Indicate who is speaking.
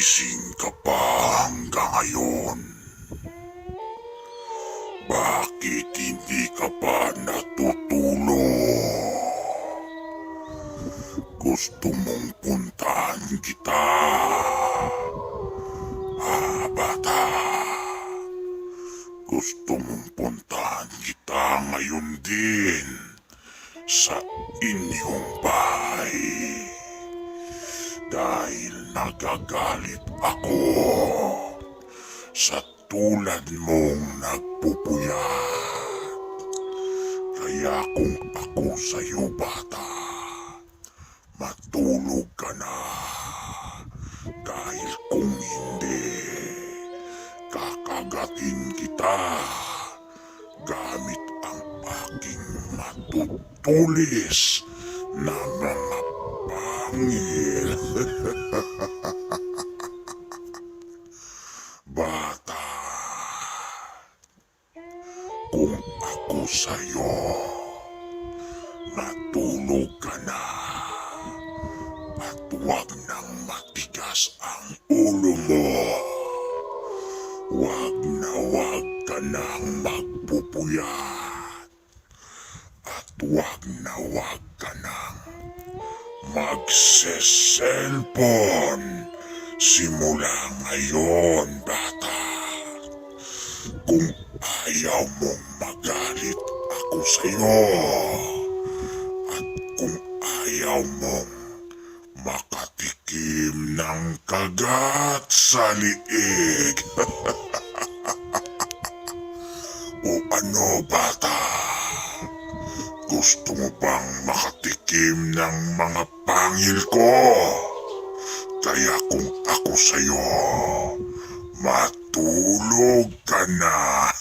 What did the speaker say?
Speaker 1: Gising ka pa hanggang ngayon. Bakit hindi ka pa natutulog? Gusto mong puntahan kita, bata. Gusto mong puntahan kita ngayon din sa inyong bahay. Dahil nagagalit ako sa tulad mong nagpupuyat. Kaya kung ako sa'yo, bata, matulog ka na. Dahil kung hindi, kakagatin kita gamit ang aking matutulis na mga pangil. Bata, kung ako sa'yo, matulog ka na at huwag nang matigas ang ulo mo. Huwag ka nang magpupuyat at huwag ka nang magse-cellphone simula ngayon, bata. Kung ayaw mong magalit ako sa'yo at kung ayaw mong makatikim ng kagat sa liig. O ano, bata? Gusto mo bang makatikim ng mga pangil ko? Kaya kung ako sa'yo, matulog ka na.